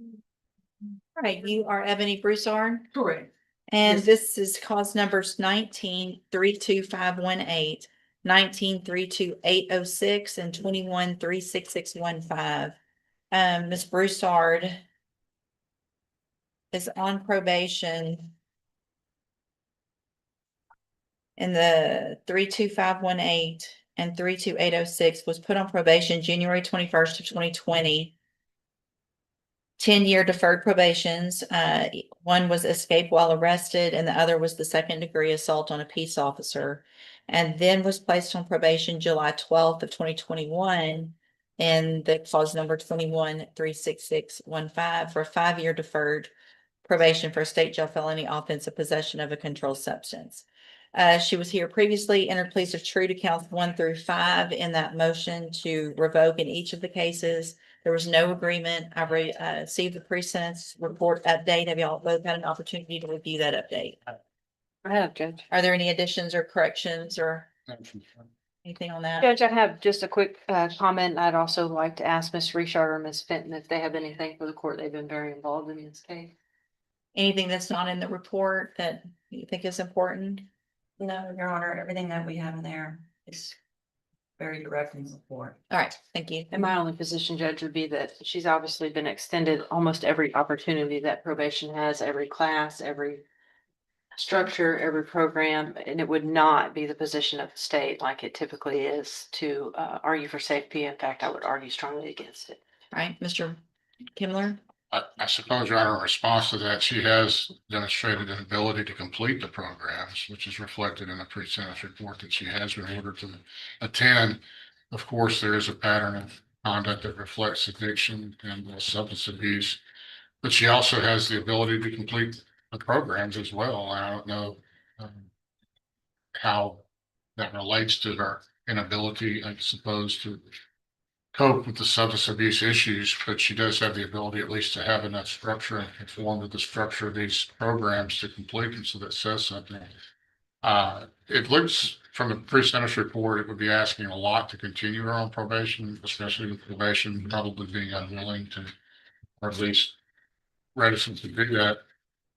All right, you are Ebony Broussard, Correct. and Yes. this is cause numbers 19-32518, 19-32806, and 21-36615. Ms. Broussard is on probation in the 32518 and 32806, was put on probation January 21st of 2020. 10-year deferred probations. One was escape while arrested, and the other was the second-degree assault on a peace officer. And then was placed on probation July 12th of 2021, and the clause number 21-36615 for a 5-year deferred probation for a state jail felony offensive possession of a controlled substance. She was here previously, entered pleas of true to counts 1 through 5 in that motion to revoke in each of the cases. There was no agreement. I received the pre-sentence report update. Have y'all both had an opportunity to review that update? I have, Judge. Are there any additions or corrections or anything on that? Judge, I have just a quick comment. I'd also like to ask Ms. Richard or Ms. Fenton if they have anything for the court. They've been very involved in this case. Anything that's not in the report that you think is important? No, Your Honor, everything that we have in there is very direct in support. All right, thank you. And my only position, Judge, would be that she's obviously been extended almost every opportunity that probation has, every class, every structure, every program, and it would not be the position of the state like it typically is to argue for safety. In fact, I would argue strongly against it. All right, Mr. Kimler. I suppose, Your Honor, in response to that, she has demonstrated an ability to complete the programs, which is reflected in the pre-sentence report that she has been ordered to attend. Of course, there is a pattern of conduct that reflects addiction and substance abuse, but she also has the ability to complete the programs as well. And I don't know how that relates to her inability, I suppose, to cope with the substance abuse issues, but she does have the ability at least to have enough structure and conform to the structure of these programs to complete them. So that says something. It looks from the pre-sentence report, it would be asking a lot to continue her on probation, especially with probation probably being unwilling to, or at least reticent to do that.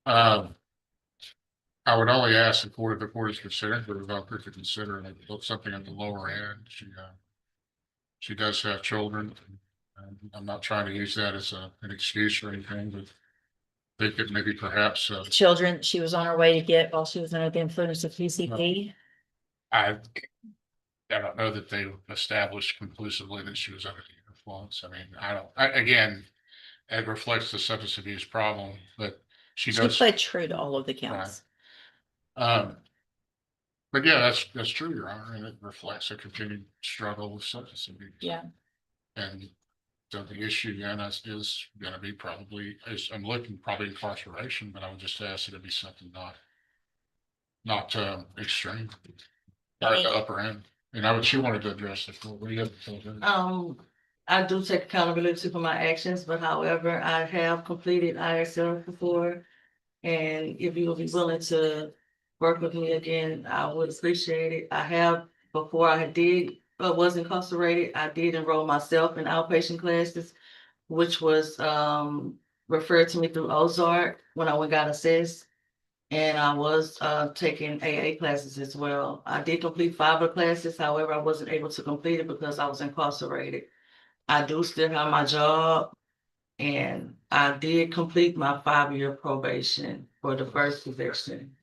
I would only ask the court, if the court is considering the developer to consider something at the lower end. She does have children. And I'm not trying to use that as an excuse or anything, but they could maybe perhaps. Children she was on her way to get while she was under the influence of PCP. I don't know that they established conclusively that she was under the influence. I mean, again, it reflects the substance abuse problem, but she does. Played true to all of the counts. Right. But yeah, that's true, Your Honor, and it reflects a continued struggle with substance abuse. Yeah. And so the issue then is going to be probably, I'm looking probably incarceration, but I would just ask that it be something not extreme, or at the upper end. And she wanted to address the court. What do you have to say? I do take accountability for my actions, but however, I have completed ISL before. And if you will be willing to work with me again, I would appreciate it. I have, before I was incarcerated, I did enroll myself in outpatient classes, which was referred to me through Ozark when I got assessed. And I was taking AA classes as well. I did complete 5 of the classes, however, I wasn't able to complete it because I was incarcerated. I do still have my job, and I did complete my 5-year probation for the first conviction.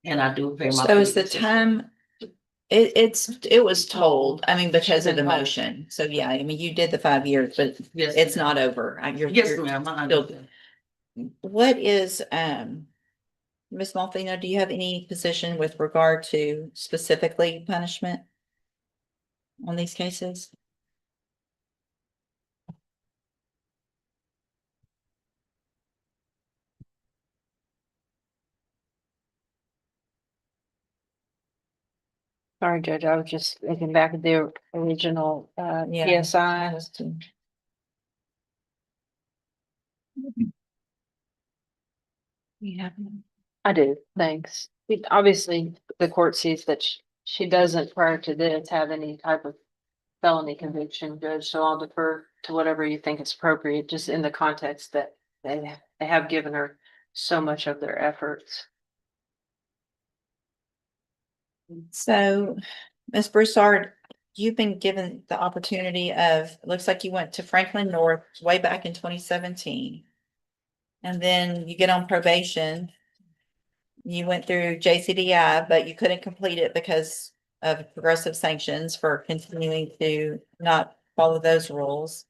And I do pay my. So is the time, it was told, I mean, because of the motion. So yeah, I mean, you did the 5 years, but Yes, it's not over. Yes, ma'am. What is, Ms. Malfino, do you have any position with regard to specifically punishment on these cases? Sorry, Judge, I was just thinking back at the original PSI. Yeah. I do, thanks. Obviously, the court sees that she doesn't prior to this have any type of felony conviction, Judge, so I'll defer to whatever you think is appropriate, just in the context that they have given her so much of their efforts. So, Ms. Broussard, you've been given the opportunity of, it looks like you went to Franklin North way back in 2017. And then you get on probation. You went through JCDI, but you couldn't complete it because of progressive sanctions for continuing to not follow those rules.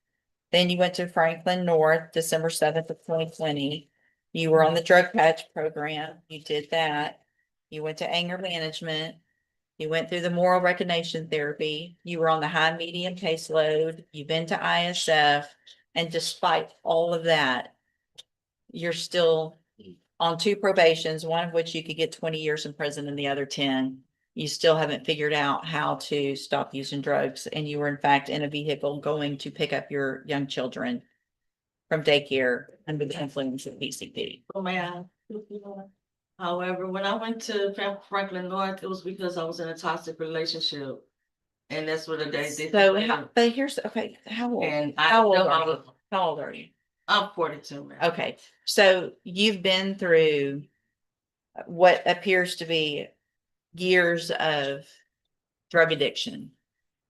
Then you went to Franklin North, December 7th of 2020. You were on the drug patch program. You did that. You went to anger management. You went through the moral recognition therapy. You were on the high medium caseload. You've been to ISF. And despite all of that, you're still on 2 probations, one of which you could get 20 years in prison and the other 10. You still haven't figured out how to stop using drugs. And you were in fact in a vehicle going to pick up your young children from daycare under the influence of PCP. Oh, man. However, when I went to Franklin North, it was because I was in a toxic relationship. And that's what the day did. So, but here's, okay, how old? And How old are you? How old are you? I'm 42 now. Okay, so you've been through what appears to be years of drug addiction.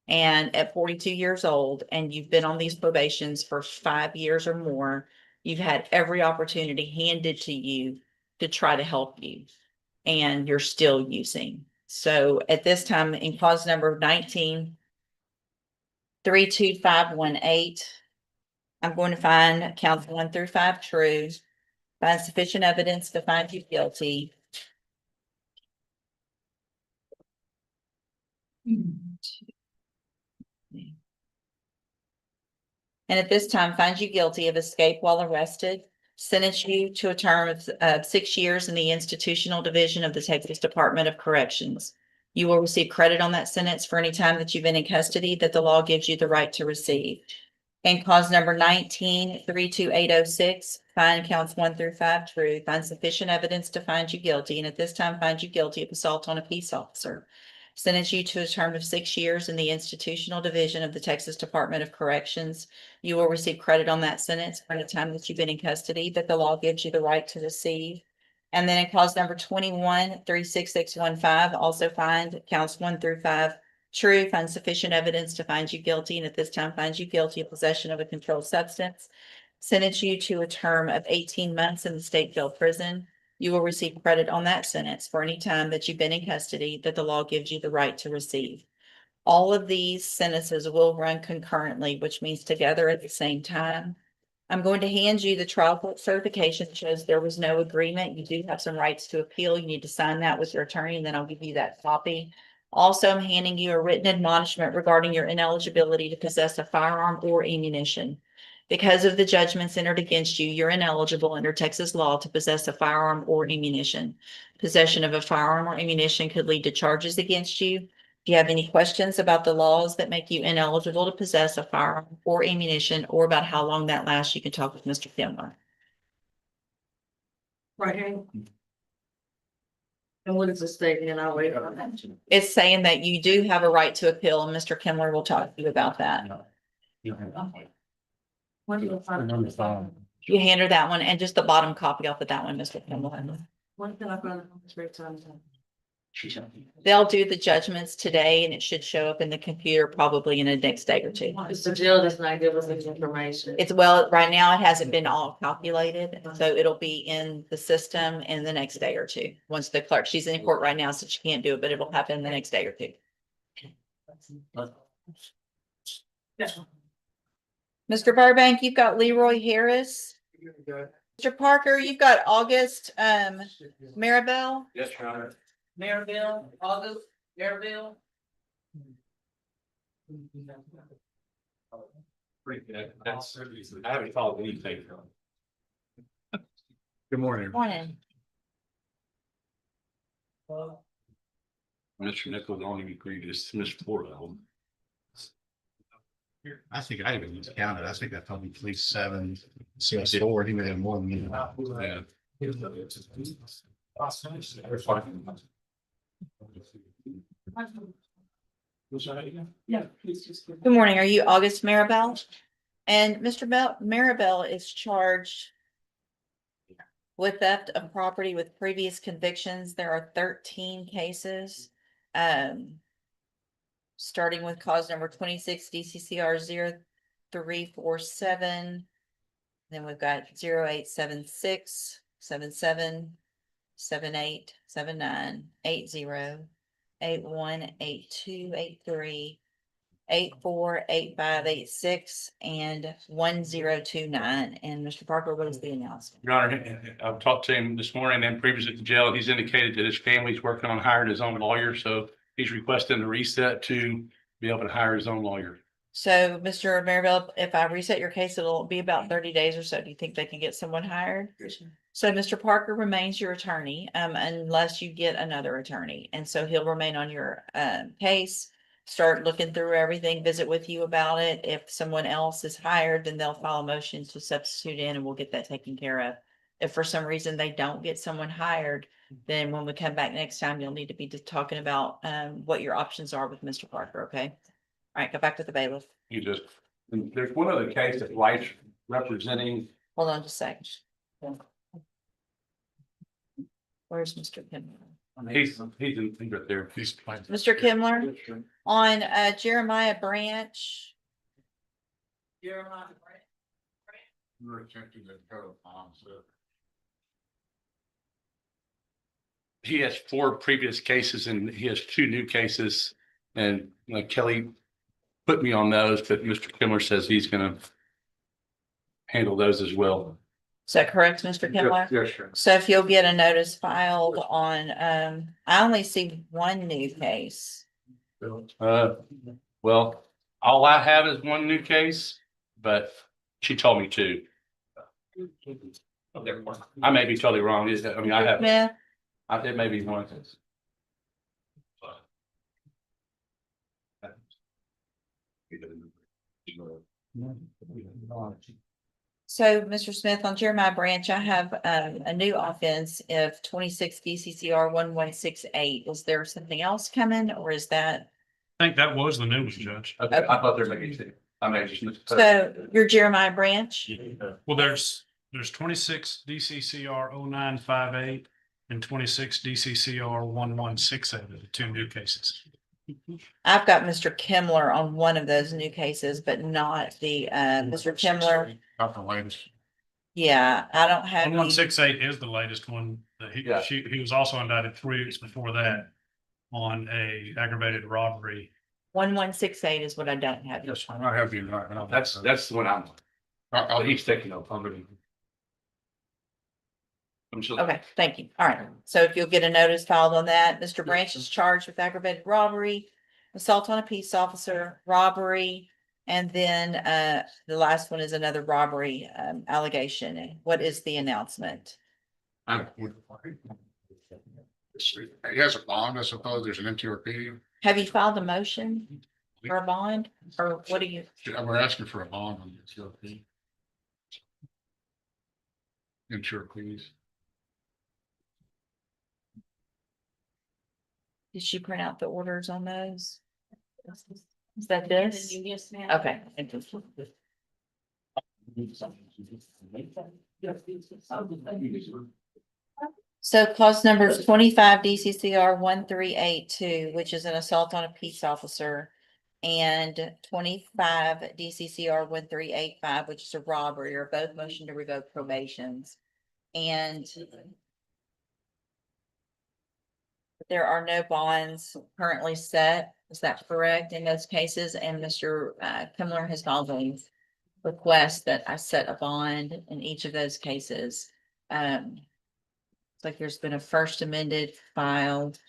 And at 42 years old, and you've been on these probations for 5 years or more, you've had every opportunity handed to you to try to help you, and you're still using. So at this time, in clause number 19-32518, I'm going to find counts 1 through 5 true, find sufficient evidence to find you guilty. And at this time, find you guilty of escape while arrested, sentence you to a term of 6 years in the institutional division of the Texas Department of Corrections. You will receive credit on that sentence for any time that you've been in custody that the law gives you the right to receive. And cause number 19-32806, find counts 1 through 5 true, find sufficient evidence to find you guilty, and at this time find you guilty of assault on a peace officer. Sentence you to a term of 6 years in the institutional division of the Texas Department of Corrections. You will receive credit on that sentence for the time that you've been in custody that the law gives you the right to receive. And then in cause number 21-36615, also find counts 1 through 5 true, find sufficient evidence to find you guilty, and at this time find you guilty of possession of a controlled substance. Sentence you to a term of 18 months in the state jail prison. You will receive credit on that sentence for any time that you've been in custody that the law gives you the right to receive. All of these sentences will run concurrently, which means together at the same time. I'm going to hand you the trial court certification that shows there was no agreement. You do have some rights to appeal. You need to sign that with your attorney, and then I'll give you that copy. Also, I'm handing you a written admonishment regarding your ineligibility to possess a firearm or ammunition. Because of the judgments entered against you, you're ineligible under Texas law to possess a firearm or ammunition. Possession of a firearm or ammunition could lead to charges against you. If you have any questions about the laws that make you ineligible to possess a firearm or ammunition, or about how long that lasts, you can talk with Mr. Kimler. Right here. And what is the statement? And I'll wait on that. It's saying that you do have a right to appeal, and Mr. Kimler will talk to you about that. When do you find? You hand her that one, and just the bottom copy off of that one, Mr. Kimler. When can I find it? It's great time. They'll do the judgments today, and it should show up in the computer probably in the next day or two. It's the jail that's not giving us this information. It's, well, right now it hasn't been all calculated, so it'll be in the system in the next day or two. Once the clerk, she's in court right now, so she can't do it, but it'll happen the next day or two. Mr. Burbank, you've got Leroy Harris. Mr. Parker, you've got August, Maribel. Yes, Your Honor. Maryville, August, Maryville. Pretty good. That's, I haven't followed anything. Good morning. Morning. Mr. Nichols only agreed to dismiss 4 of them. I think I even counted. I think I told him at least 7. So 4, he may have more than me. Yeah. Good morning. Are you August Maribel? And Mr. Maribel is charged with theft of property with previous convictions. There are 13 cases. Starting with cause number 26 DCCR 0347. Then we've got 0876, 77, 78, 79, 80, 81, 82, 83, 84, 85, 86, and 1029. And Mr. Parker, what is the announcement? Your Honor, I've talked to him this morning and previously at the jail. He's indicated that his family's working on hiring his own lawyer, so he's requesting a reset to be able to hire his own lawyer. So, Mr. Maribel, if I reset your case, it'll be about 30 days or so. Do you think they can get someone hired? So Mr. Parker remains your attorney, unless you get another attorney. And so he'll remain on your, case, start looking through everything, visit with you about it. If someone else is hired, then they'll file a motion to substitute in and we'll get that taken care of. If for some reason they don't get someone hired, then when we come back next time, you'll need to be talking about, what your options are with Mr. Parker, okay? All right, go back to the bailiff. You just, and there's one other case that White's representing. Hold on just a second. Where's Mr. Kimler? He's right there. He's playing. Mr. Kimler, on Jeremiah Branch. We're attempting to go on, so. He has 4 previous cases and he has 2 new cases. And Kelly put me on those, but Mr. Kimler says he's gonna handle those as well. Is that correct, Mr. Kimler? Yes, sure. So if you'll get a notice filed on, I only see one new case. Well, all I have is 1 new case, but she told me 2. I may be totally wrong. I mean, I have, Smith, it may be 1. so Mr. Smith, on Jeremiah Branch, I have a new offense of 26 DCCR 1168. Is there something else coming or is that? I think that was the new one, Judge. Okay, I thought there may be 2. I may just. So you're Jeremiah Branch? Well, there's 26 DCCR 0958 and 26 DCCR 1168, the 2 new cases. I've got Mr. Kimler on one of those new cases, but not the, Mr. Kimler. Not the latest. Yeah, I don't have. the- 1168 is the latest one. Yeah. He was also indicted 3 weeks before that on a aggravated robbery. 1168 is what I don't have. Yes, I have the indictment. That's the one I'm. I'll, He's taking no funding. I'm sure. Okay, thank you. All right. So if you'll get a notice filed on that, Mr. Branch is charged with aggravated robbery, assault on a peace officer, robbery, and then the last one is another robbery allegation. What is the announcement? He has a bond, I suppose. There's an NTRP. Have you filed a motion for a bond or what do you? We're asking for a bond on the NTRP. NTRPs. Did she print out the orders on those? Is that this? Okay. So clause number is 25 DCCR 1382, which is an assault on a peace officer. And 25 DCCR 1385, which is a robbery, are both motion to revoke probations. And there are no bonds currently set. Is that correct in those cases? And Mr. Kimler has filed a request that I set a bond in each of those cases. It's like there's been a first amended filed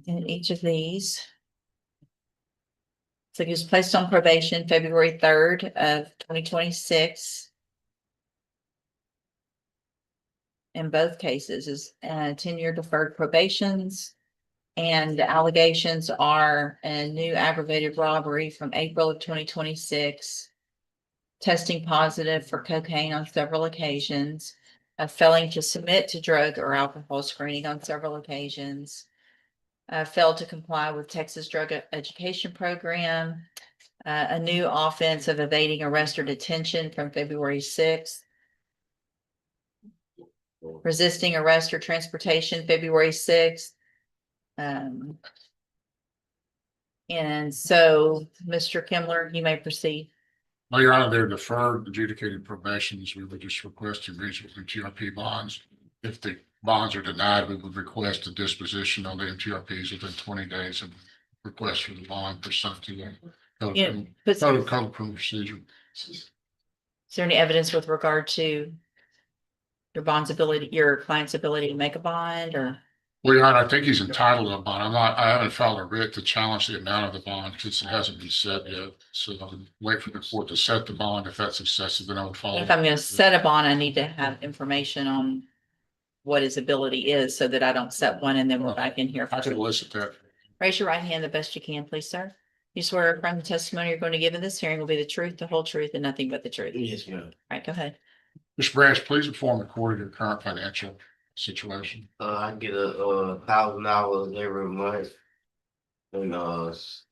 in each of these. So he was placed on probation February 3rd of 2026. In both cases is 10-year deferred probations. And the allegations are a new aggravated robbery from April of 2026. Testing positive for cocaine on several occasions. Failing to submit to drug or alcohol screening on several occasions. Failed to comply with Texas Drug Education Program. A new offense of evading arrest or detention from February 6th. Resisting arrest or transportation, February 6th. And so, Mr. Kimler, you may proceed. Well, Your Honor, they're deferred adjudicated probations. We would just request a reasonable MTRP bonds. If the bonds are denied, we would request a disposition on the MTRPs within 20 days and request for the bond pursuant to the Yeah, but code of criminal procedure. is there any evidence with regard to your client's ability to make a bond or? Well, Your Honor, I think he's entitled to a bond. I haven't filed a writ to challenge the amount of the bond because it hasn't been set yet. So I'm waiting for the court to set the bond. If that's excessive, then I would follow. If I'm gonna set a bond, I need to have information on what his ability is so that I don't set one and then we're back in here. I can elicit that. Raise your right hand the best you can, please, sir. You swear or affirm the testimony you're going to give in this hearing will be the truth, the whole truth, and nothing but the truth. Yes, ma'am. All right, go ahead. Mr. Branch, please inform the court of your current financial situation. I get $1,000 every month and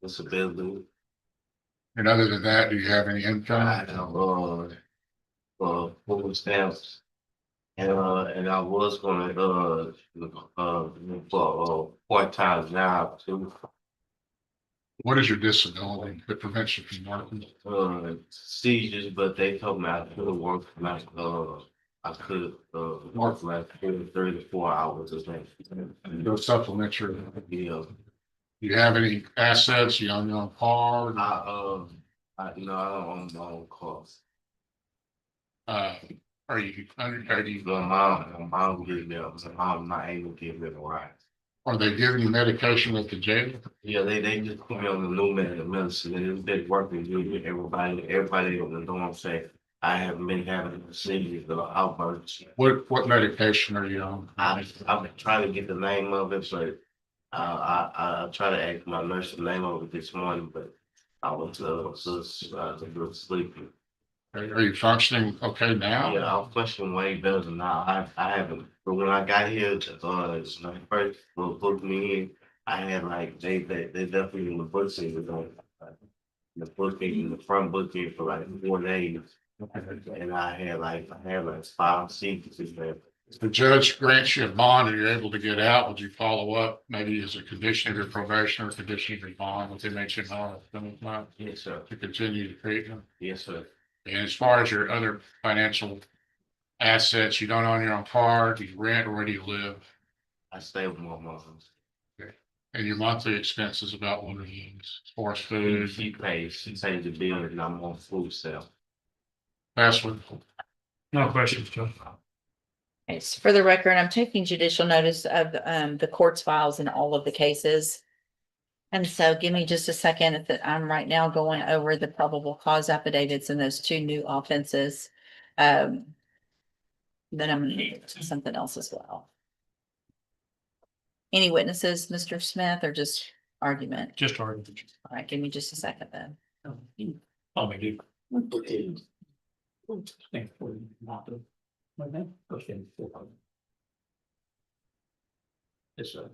disability. And other than that, do you have any I income? have food stamps. And I was gonna look for a part-time job too. What is your disability that prevents you from working? Seizures, but they told me I could work like I could work like 34 hours a day. Go supplement your, Yeah. do you have any assets? You own your own car? I don't own my own car. Are you, My mom gave me, my mom not able to give me a ride. are they giving you medication at the jail? Yeah, they just put me on the new medicine and it's been working good with everybody on the dorm say I haven't been having seizures or outbursts. What medication are you on? I've been trying to get the name of it, but I try to ask my nurse the name of it this morning, but I was sleeping. Are you functioning okay now? Yeah, I'm functioning way better now. I haven't, but when I got here, when I first booked me in, I had like, they definitely in the booking was on. The booking, the front booking for like 4 days. And I had like 5 seats in there. If the judge grants you a bond and you're able to get out, would you follow up maybe as a condition of your probation or a condition of your bond with MHMR Yes, sir. to continue the treatment? Yes, sir. And as far as your other financial assets, you don't own your own car, do you rent, or where do you live? I stay with my mom. And your monthly expenses about what are these? As far as food, She pays the bill and I'm on food stamp. password. No questions, Judge. Okay, so for the record, I'm taking judicial notice of the court's files in all of the cases. And so give me just a second that I'm right now going over the probable cause affidavits and those 2 new offenses. Then I'm gonna need something else as well. Any witnesses, Mr. Smith, or just argument? Just argument. All right, give me just a second then. I'll make it. Yes, sir.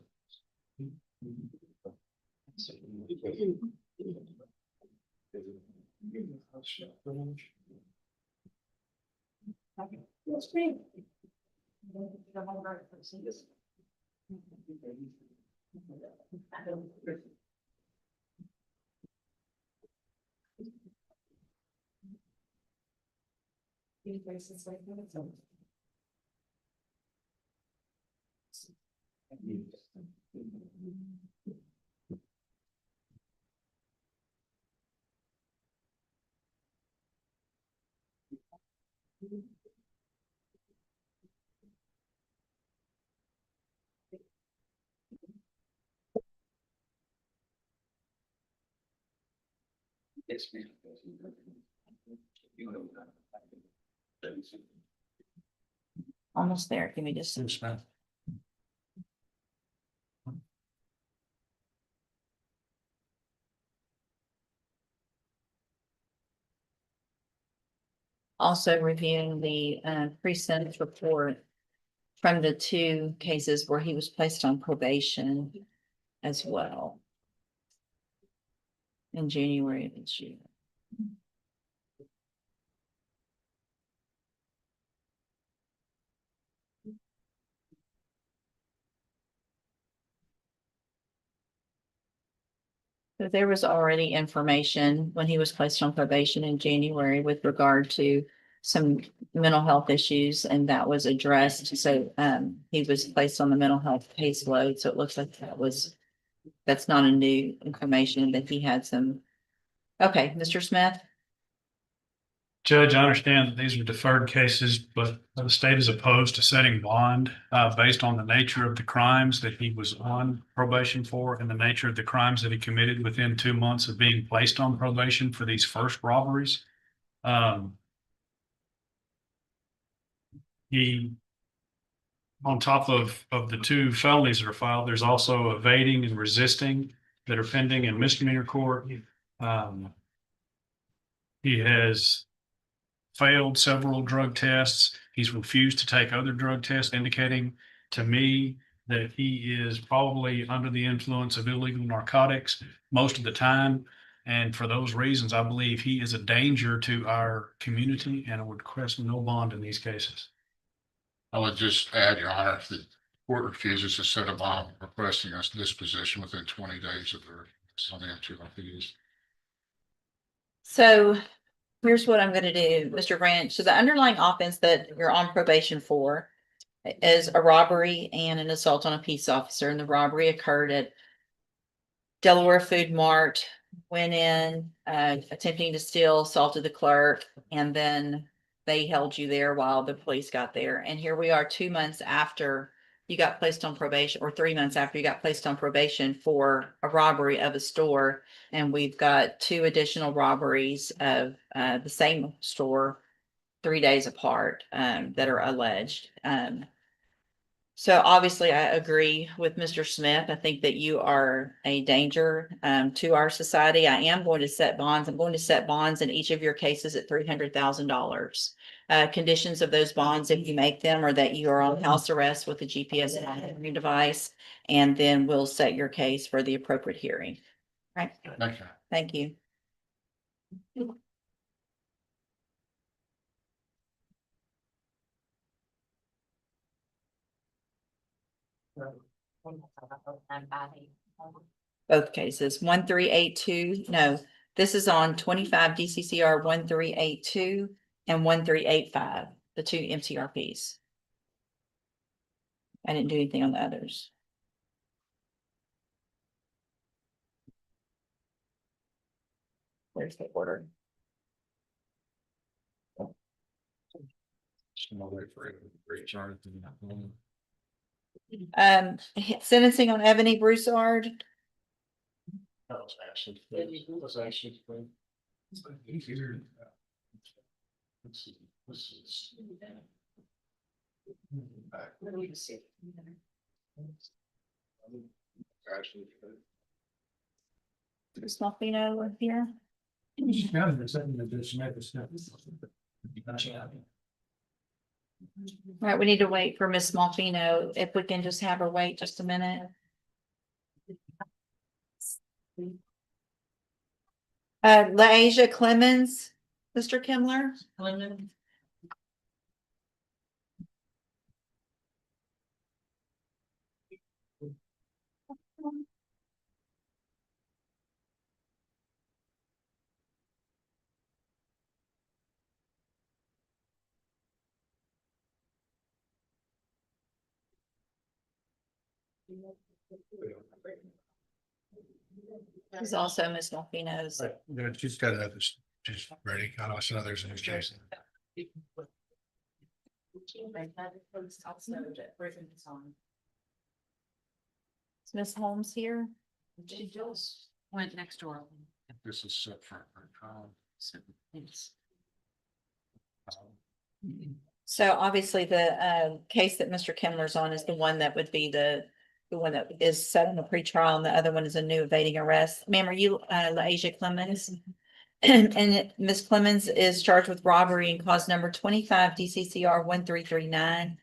Yes, ma'am. Almost there. Give me just. Mr. Smith. Also reviewing the precinct report from the two cases where he was placed on probation as well in January of this year. So there was already information when he was placed on probation in January with regard to some mental health issues, and that was addressed. So he was placed on the mental health caseload. So it looks like that's not a new information, that he had some. Okay, Mr. Smith? Judge, I understand that these are deferred cases, but the state is opposed to setting bond based on the nature of the crimes that he was on probation for and the nature of the crimes that he committed within 2 months of being placed on probation for these first robberies. He, on top of the 2 felonies that are filed, there's also evading and resisting that are pending in misdemeanor court. He has failed several drug tests. He's refused to take other drug tests, indicating to me that he is probably under the influence of illegal narcotics most of the time. And for those reasons, I believe he is a danger to our community, and I would request no bond in these cases. I would just add, Your Honor, if the court refuses to set a bond, requesting us disposition within 20 days of their summing up to our fees. So here's what I'm gonna do, Mr. Branch. So the underlying offense that you're on probation for is a robbery and an assault on a peace officer, and the robbery occurred at Delaware Food Mart. Went in, attempting to steal, assaulted the clerk, and then they held you there while the police got there. And here we are 2 months after you got placed on probation, or 3 months after you got placed on probation for a robbery of a store. And we've got 2 additional robberies of the same store 3 days apart that are alleged. So obviously I agree with Mr. Smith. I think that you are a danger to our society. I am going to set bonds. I'm going to set bonds in each of your cases at $300,000. Conditions of those bonds, if you make them, are that you are on house arrest with a GPS monitoring device, and then we'll set your case for the appropriate hearing. Right? Thank you. Thank you. Both cases, 1382, no, this is on 25 DCCR 1382 and 1385, the 2 MTRPs. I didn't do anything on the others. Where's the order? Sentencing on Ebony Broussard. That was actually. That was actually. Smallfino here. All right, we need to wait for Miss Smallfino. If we can just have her wait just a minute. LaAsia Clemens, Mr. Kimler. Is also Miss Smallfino's. She's got others, she's ready. I know I said others in this case. Is Miss Holmes here? She just went next door. This is set for. So obviously the case that Mr. Kimler's on is the one that would be the one that is set on the pretrial, and the other one is a new evading arrest. Ma'am, are you LaAsia Clemens? And Ms. Clemens is charged with robbery and cause number 25 DCCR 1339.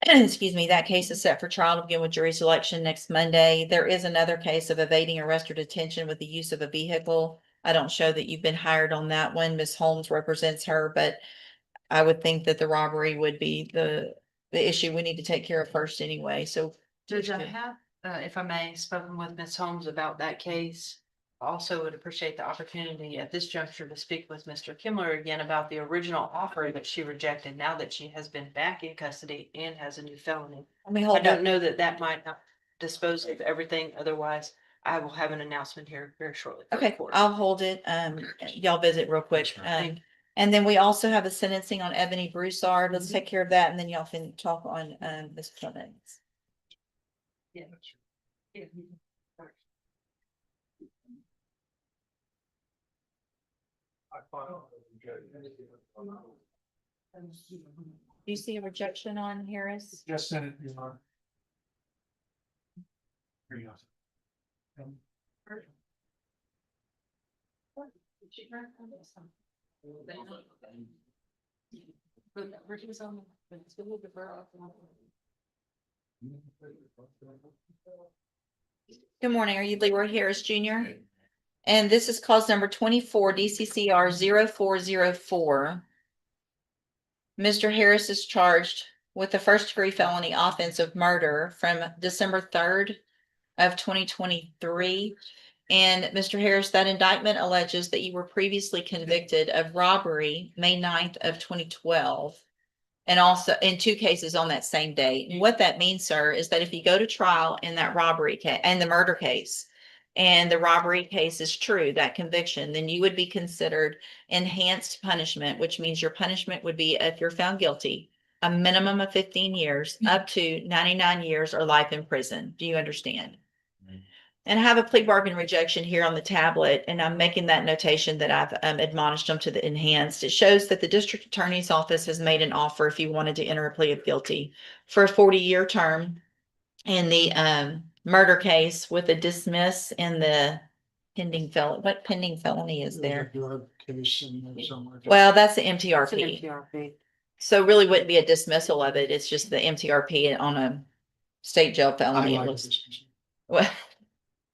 excuse me, that case is set for trial to begin with jury selection next Monday. There is another case of evading arrest or detention with the use of a vehicle. I don't show that you've been hired on that one. Ms. Holmes represents her, but I would think that the robbery would be the issue we need to take care of first anyway, so. Judge, I have, if I may, spoken with Ms. Holmes about that case. Also would appreciate the opportunity at this juncture to speak with Mr. Kimmler again about the original offer that she rejected now that she has been back in custody and has a new felony. Let me I hold don't up. know that that might not dispose of everything. Otherwise, I will have an announcement here very shortly. for the Okay, court. I'll hold it. Y'all visit real quick. And then we also have a sentencing on Ebony Broussard. Let's take care of that, and then y'all can talk on, Ms. Clemens. Yeah. Yeah. Do you see a rejection on Harris? Just sent it, Your Honor. Here you go. Good morning. Are you Leroy Harris Jr.? And this is cause number 24 DCCR 0404. Mr. Harris is charged with the first degree felony offense of murder from December 3rd of 2023. And Mr. Harris, that indictment alleges that you were previously convicted of robbery May 9th of 2012. And also in 2 cases on that same date. And what that means, sir, is that if you go to trial in that robbery case and the murder case, and the robbery case is true, that conviction, then you would be considered enhanced punishment, which means your punishment would be, if you're found guilty, a minimum of 15 years, up to 99 years or life in prison. Do you understand? And I have a plea bargain rejection here on the tablet, and I'm making that notation that I've admonished them to the enhanced. It shows that the district attorney's office has made an offer if you wanted to enter a plea of guilty for a 40-year term in the murder case with a dismiss in the pending felony. What pending felony is there? Well, that's the It's an MTRP. MTRP. So really wouldn't be a dismissal of it. It's just the MTRP on a state jail felony. It looks. Well,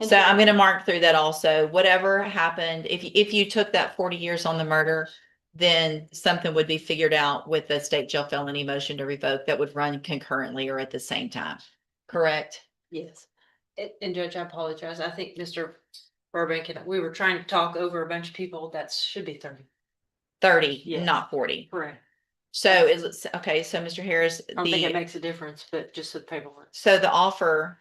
so I'm gonna mark through that also. Whatever happened, if you took that 40 years on the murder, then something would be figured out with the state jail felony motion to revoke that would run concurrently or at the same time. Correct? Yes. And Judge, I apologize. I think Mr. Burbank and we were trying to talk over a bunch of people. That should be 30. 30, Yes. not 40. Correct. So is it, okay, so Mr. Harris, I don't think it makes a difference, but just the paperwork. so the offer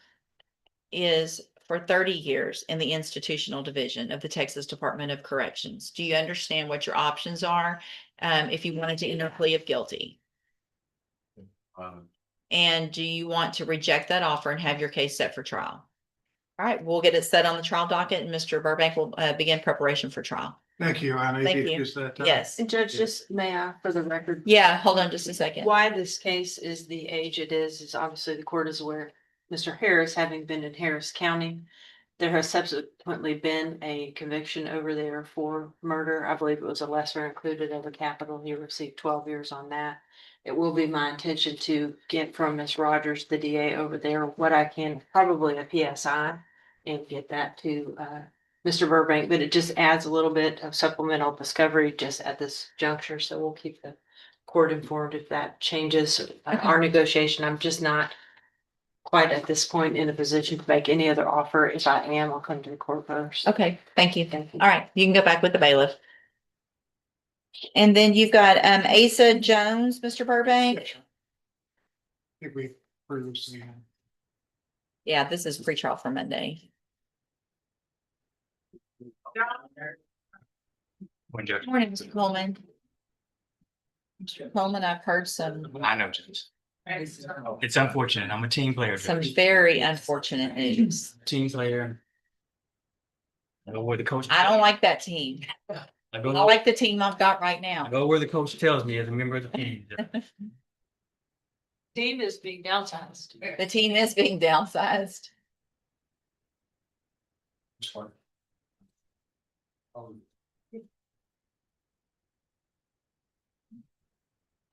is for 30 years in the institutional division of the Texas Department of Corrections. Do you understand what your options are? If you wanted to enter a plea of guilty? And do you want to reject that offer and have your case set for trial? All right, we'll get it set on the trial docket and Mr. Burbank will begin preparation for trial. Thank you, Anna. Thank you. Yes. And Judge, just may I, for the record, Yeah, hold on just a second. why this case is the age it is obviously the court is aware. Mr. Harris, having been in Harris County, there has subsequently been a conviction over there for murder. I believe it was a lesser included of a capital. He received 12 years on that. It will be my intention to get from Ms. Rogers, the DA over there, what I can, probably a PSI, and get that to Mr. Burbank, but it just adds a little bit of supplemental discovery just at this juncture. So we'll keep the court informed if that changes our negotiation. I'm just not quite at this point in a position to make any other offer. If I am, I'll come to the court first. Okay, thank you. Thank you. All right, you can go back with the bailiff. And then you've got Asa Jones, Mr. Burbank. I think we previously had. Yeah, this is pretrial for Monday. Morning, Mr. Coleman. Mr. Coleman, I've heard some I know, Judge. It's unfortunate. I'm a team player. Judge. very unfortunate news. Team player. I go where the coach. I don't like that team. I I go, like the team I've got right I now. go where the coach tells me as a member of the team. Team is being downsized. The team is being downsized.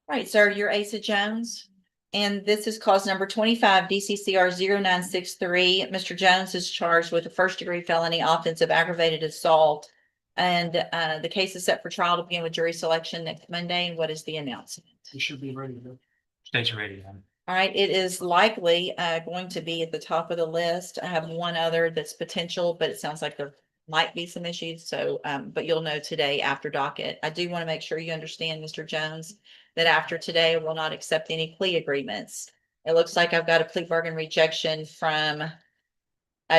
Right, sir, you're Asa Jones. And this is cause number 25 DCCR 0963. Mr. Jones is charged with a first-degree felony offense of aggravated assault. And the case is set for trial to begin with jury selection next Monday. And what is the announcement? You should be ready to. State your ready. All right, it is likely going to be at the top of the list. I have one other that's potential, but it sounds like there might be some issues. So, but you'll know today after docket. I do want to make sure you understand, Mr. Jones, that after today, I will not accept any plea agreements. It looks like I've got a plea bargain rejection from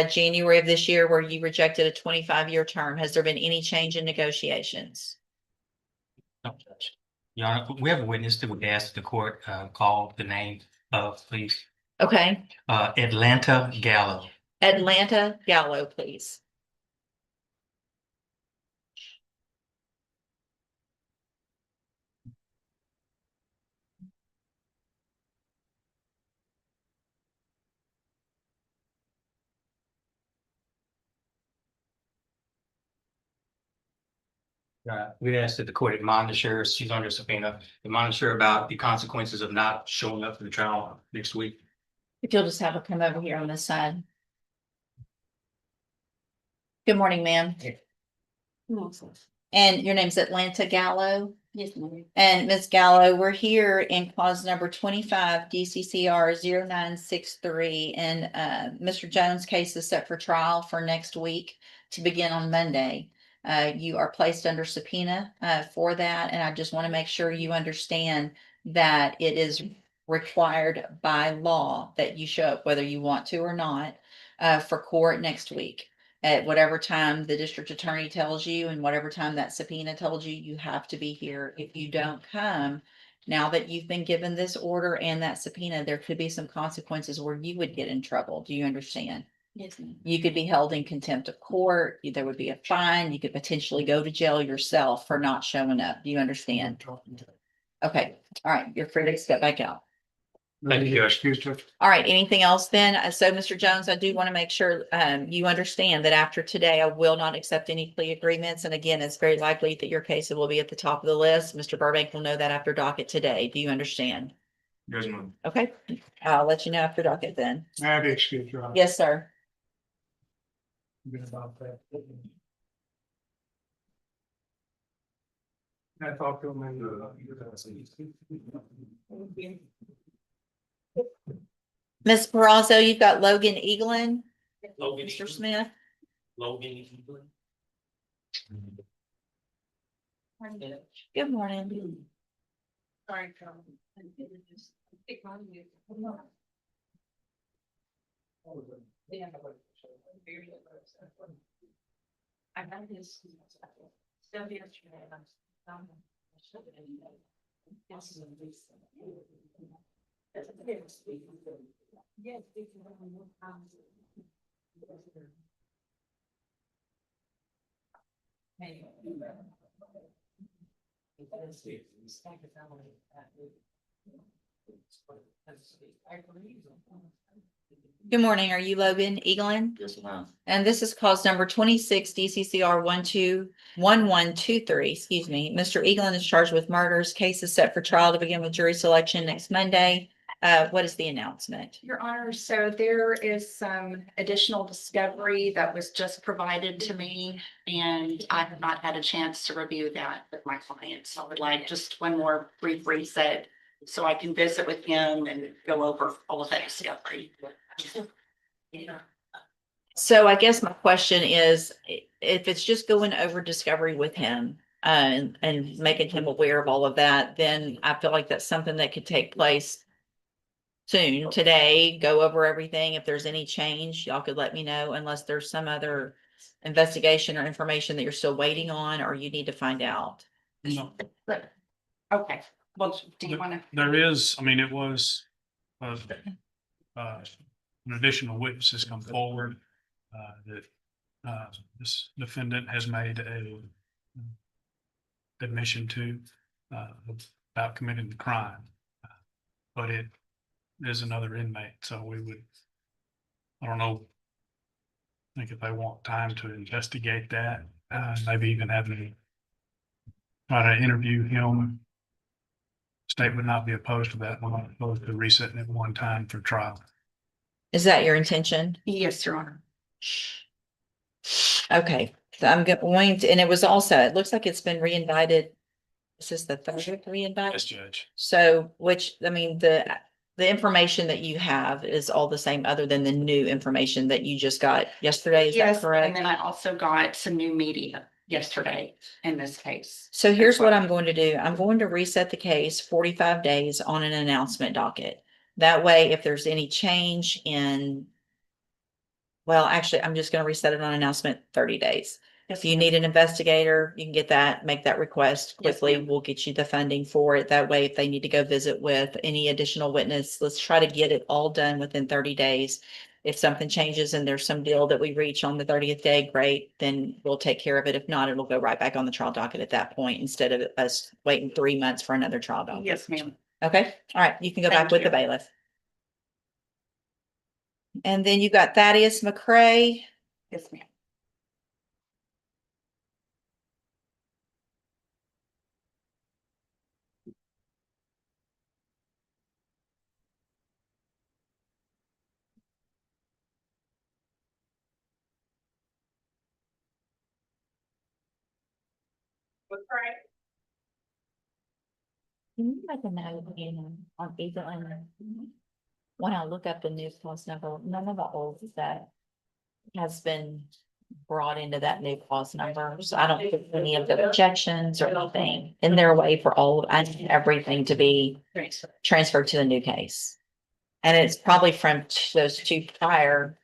January of this year where you rejected a 25-year term. Has there been any change in negotiations? No, Judge. Your Honor, we have a witness that would ask the court call the name of, please. Okay, Atlanta Gallo. Atlanta Gallo, please. We asked that the court admonish her, she's under subpoena, admonish her about the consequences of not showing up for the trial next week. If you'll just have her come over here on this side. Good morning, ma'am. And your name's Atlanta Gallo? Yes, ma'am. And Ms. Gallo, we're here in clause number 25 DCCR 0963. And Mr. Jones' case is set for trial for next week to begin on Monday. You are placed under subpoena for that. And I just want to make sure you understand that it is required by law that you show up whether you want to or not for court next week. At whatever time the district attorney tells you and whatever time that subpoena told you, you have to be here. If you don't come, now that you've been given this order and that subpoena, there could be some consequences where you would get in trouble. Do you understand? Yes, ma'am. You could be held in contempt of court. There would be a fine. You could potentially go to jail yourself for not showing up. Do you understand? Okay. All right. You're free to step back out. Thank you, Judge. Excuse Judge. All right, anything else then? So, Mr. Jones, I do want to make sure you understand that after today, I will not accept any plea agreements. And again, it's very likely that your case will be at the top of the list. Mr. Burbank will know that after docket today. Do you understand? Yes, ma'am. Okay, I'll let you know after docket then. I have to excuse you. Yes, sir. About that. I talked to him and. Ms. Perazzo, you've got Logan Eaglin. Logan Mr. Eaglin. Smith. Logan. Good morning. Sorry, I got this stuff yesterday. Yes. Good morning. Are you Logan Eaglin? Yes, ma'am. And this is cause number 26 DCCR 121123. Excuse me. Mr. Eaglin is charged with murders. Case is set for trial to begin with jury selection next Monday. What is the announcement? Your Honor, so there is some additional discovery that was just provided to me, and I have not had a chance to review that with my client. So I would like just one more brief reset so I can visit with him and go over all of that discovery. So I guess my question is, if it's just going over discovery with him and making him aware of all of that, then I feel like that's something that could take place soon, today, go over everything. If there's any change, y'all could let me know, unless there's some other investigation or information that you're still waiting on or you need to find out. No. Okay, well, do you want to? There is, I mean, it was, an additional witness has come forward, that, this defendant has made a admission to, about committing the crime. But it is another inmate, so we would, I don't know. I think if they want time to investigate that, maybe even having try to interview him State would not be opposed to that, we're not opposed to resetting it one time for trial. Is that your intention? Yes, Your Honor. Okay, so I'm going to, and it was also, it looks like it's been reinvited. This is the third Yes, reinvite. Judge. So, which, I mean, the information that you have is all the same, other than the new information that you just got yesterday, is that Yes, and correct? then I also got some new media yesterday in this case. So here's as what well. I'm going to do. I'm going to reset the case 45 days on an announcement docket. That way, if there's any change in, well, actually, I'm just going to reset it on announcement 30 days. Yes, If you ma'am. need an investigator, you can get that, make that request Yes, quickly. ma'am. We'll get you the funding for it. That way, if they need to go visit with any additional witness, let's try to get it all done within 30 days. If something changes and there's some deal that we reach on the 30th day, great, then we'll take care of it. If not, it'll go right back on the trial docket at that point instead of us waiting 3 months for another trial docket. Yes, ma'am. Okay, all right, you can go Thank back with the you. bailiff. And then you got Thaddeus McCray. Yes, ma'am. Can you make a note on either when I look up the new clause number, none of the old that has been brought into that new clause number. So I don't put any of the objections or anything in their way for all, I need everything to be transferred to the new case. And it's probably from those two prior,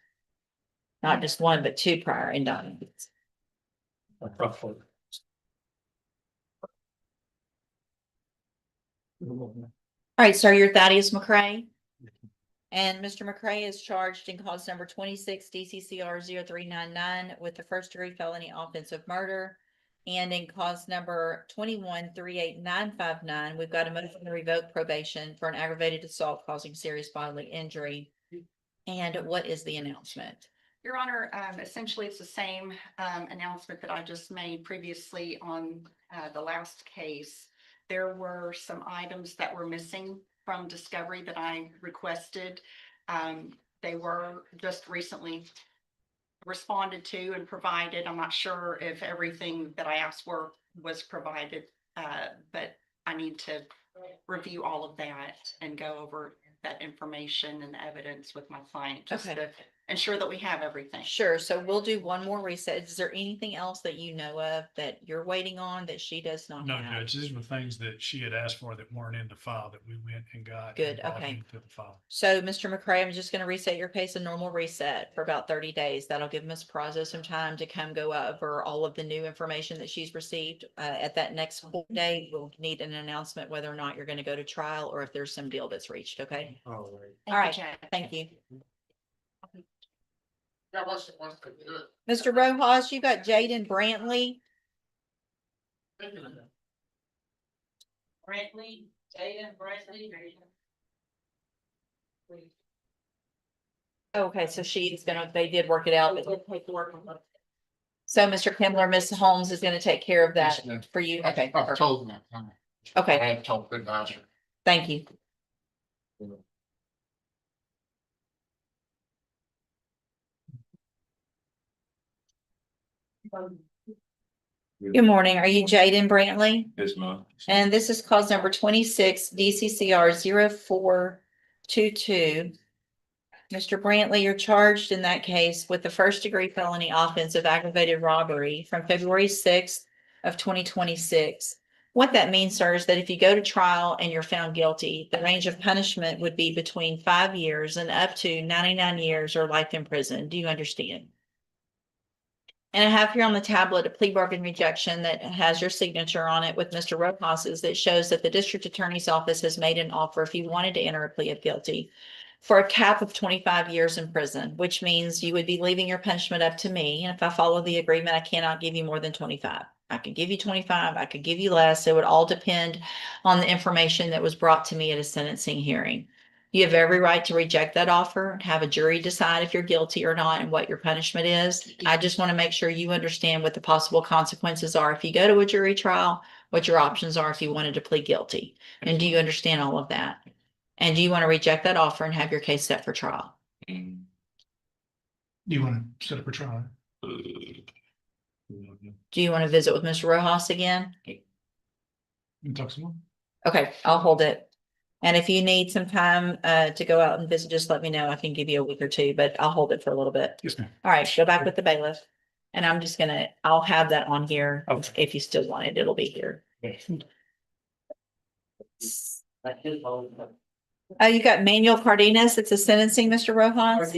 not just one, but two prior indictments. All right, so you're Thaddeus McCray. And Mr. McCray is charged in cause number 26 DCCR 0399 with the first degree felony offensive murder. And in cause number 21 38959, we've got a motion to revoke probation for an aggravated assault causing serious bodily injury. And what is the announcement? Your Honor, essentially it's the same announcement that I just made previously on the last case. There were some items that were missing from discovery that I requested. They were just recently responded to and provided. I'm not sure if everything that I asked for was provided, but I need to review all of that and go over that information and evidence with my client just Okay. to ensure that we have everything. Sure. So we'll do one more reset. Is there anything else that you know of that you're waiting on that she does not No, have? Judge, these were things that she had asked for that weren't in the file that we went and got. and Good, brought okay. into the file. So, Mr. McCray, I'm just gonna reset your case, a normal reset for about 30 days. That'll give Ms. Prazo some time to come go over all of the new information that she's received. At that next court day, we'll need an announcement whether or not you're gonna go to trial or if there's some deal that's reached, okay? All right. All right, Judge. thank you. Mr. Rojas, you got Jaden Brantley. Brantley, Jaden Brantley. Okay, so she's gonna, they did work it out. So Mr. Kimbler, Ms. Holmes is gonna take care of that Yes, ma'am. for you. Okay, I've perfect. told them that. I Okay, had told the advisor. thank you. Good morning. Are you Jaden Brantley? Yes, ma'am. And this is cause number 26 DCCR 0422. Mr. Brantley, you're charged in that case with the first degree felony offense of aggravated robbery from February 6th of 2026. What that means, sir, is that if you go to trial and you're found guilty, the range of punishment would be between 5 years and up to 99 years or life in prison. Do you understand? And I have here on the tablet a plea bargain rejection that has your signature on it with Mr. Rojas's that shows that the district attorney's office has made an offer if you wanted to enter a plea of guilty for a cap of 25 years in prison, which means you would be leaving your punishment up to me. And if I follow the agreement, I cannot give you more than 25. I could give you 25, I could give you less. It would all depend on the information that was brought to me at a sentencing hearing. You have every right to reject that offer and have a jury decide if you're guilty or not and what your punishment is. I just want to make sure you understand what the possible consequences are if you go to a jury trial what your options are if you wanted to plead guilty. And do you understand all of that? And do you want to reject that offer and have your case set for trial? Do you want to set up a trial? Do you want to visit with Mr. Rojas again? You talk some more? Okay, I'll hold it. And if you need some time to go out and visit, just let me know. I can give you a week or two, but I'll hold it for a little bit. Yes, ma'am. All right, go back with the bailiff. And I'm just gonna, I'll have that on here. Okay. If you still want it, it'll be here. Oh, you got Manuel Cardenas. It's a sentencing, Mr. Rojas.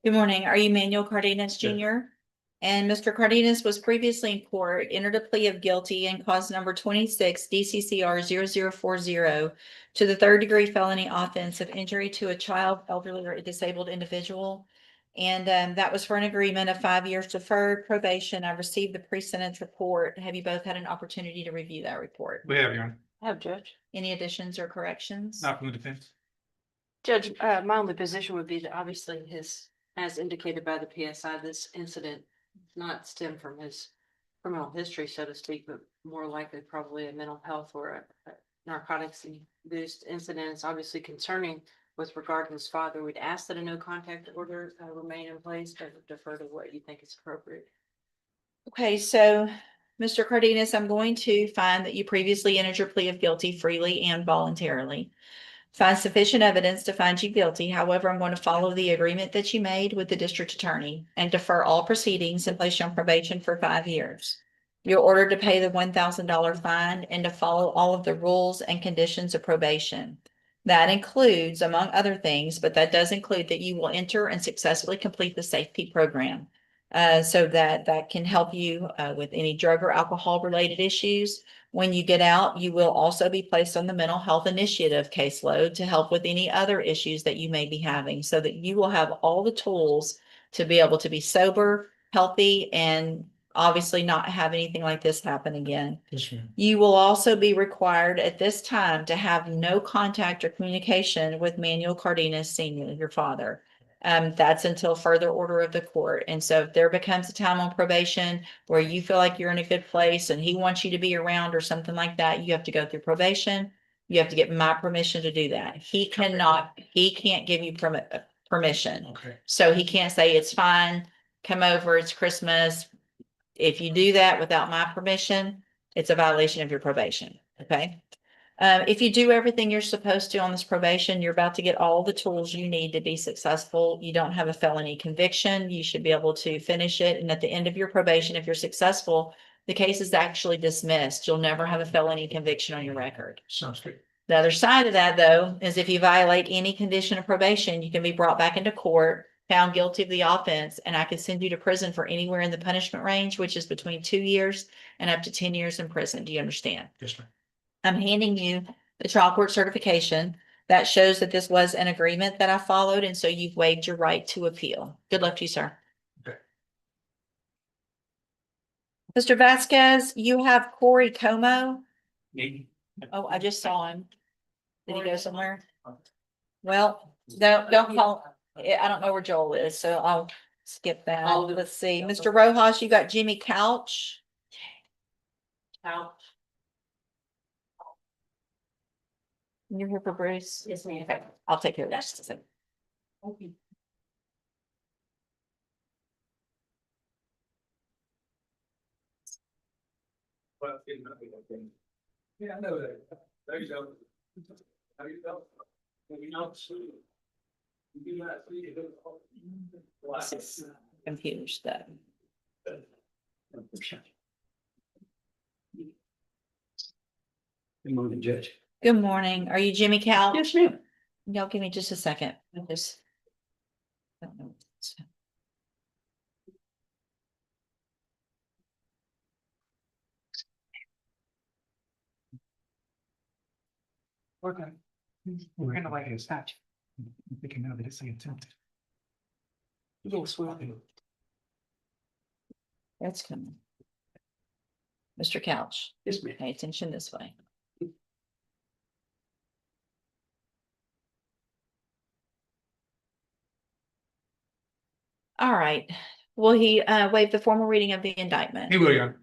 Good morning. Are you Manuel Cardenas Jr.? And Mr. Cardenas was previously in court, entered a plea of guilty and cause number 26 DCCR 0040 to the third-degree felony offense of injury to a child, elderly, or disabled individual. And that was for an agreement of 5 years deferred probation. I received the pre-sentence report. Have you both had an opportunity to review that report? We have, Your Honor. Have, Judge. Any additions or corrections? Not from the defense. Judge, my only position would be that obviously as indicated by the PSI, this incident does not stem from his criminal history, so to speak, but more likely probably a mental health or a narcotics induced incident. It's obviously concerning with regard to his father. We'd ask that a no contact order remain in place, but defer to what you think is appropriate. Okay, so Mr. Cardenas, I'm going to find that you previously entered your plea of guilty freely and voluntarily. Find sufficient evidence to find you guilty. However, I'm going to follow the agreement that you made with the district attorney and defer all proceedings and place you on probation for 5 years. You're ordered to pay the $1,000 fine and to follow all of the rules and conditions of probation. That includes, among other things, but that does include that you will enter and successfully complete the safety program. So that can help you with any drug or alcohol related issues. When you get out, you will also be placed on the mental health initiative caseload to help with any other issues that you may be having, so that you will have all the tools to be able to be sober, healthy, and obviously not have anything like this happen again. Yes, ma'am. You will also be required at this time to have no contact or communication with Manuel Cardenas Sr., your father. That's until further order of the court. And so if there becomes a time on probation where you feel like you're in a good place and he wants you to be around or something like that, you have to go through probation. You have to get my permission to do that. He can't give you permission. Okay. So he can't say it's fine, come over, it's Christmas. If you do that without my permission, it's a violation of your probation. Okay. If you do everything you're supposed to on this probation, you're about to get all the tools you need to be successful. You don't have a felony conviction. You should be able to finish it. And at the end of your probation, if you're successful, the case is actually dismissed. You'll never have a felony conviction on your record. Sounds good. The other side of that, though, is if you violate any condition of probation, you can be brought back into court, found guilty of the offense, and I could send you to prison for anywhere in the punishment range, which is between 2 years and up to 10 years in prison. Do you understand? Yes, ma'am. I'm handing you the trial court certification that shows that this was an agreement that I followed, and so you've waived your right to appeal. Good luck to you, sir. Okay. Mr. Vasquez, you have Corey Como. Me? Oh, I just saw him. Did he go somewhere? Well, don't call. I don't know where Joel is, so I'll skip that. Let's see. Mr. Rojas, you got Jimmy Couch. Couch. You're here for Bruce? Yes, ma'am. Okay, I'll take care of that. Just a second. Okay. Yeah, I know that. There you go. How you felt? Maybe not soon. You do not see it. This is computer stuff. Good morning, Judge. Good morning. Are you Jimmy Couch? Yes, ma'am. Y'all give me just a second. We're gonna wait and stop. We can know that it's attempted. Yes, well. That's coming. Mr. Couch, Yes, ma'am. pay attention this way. All right, will he waive the formal reading of the indictment? He will, Your Honor.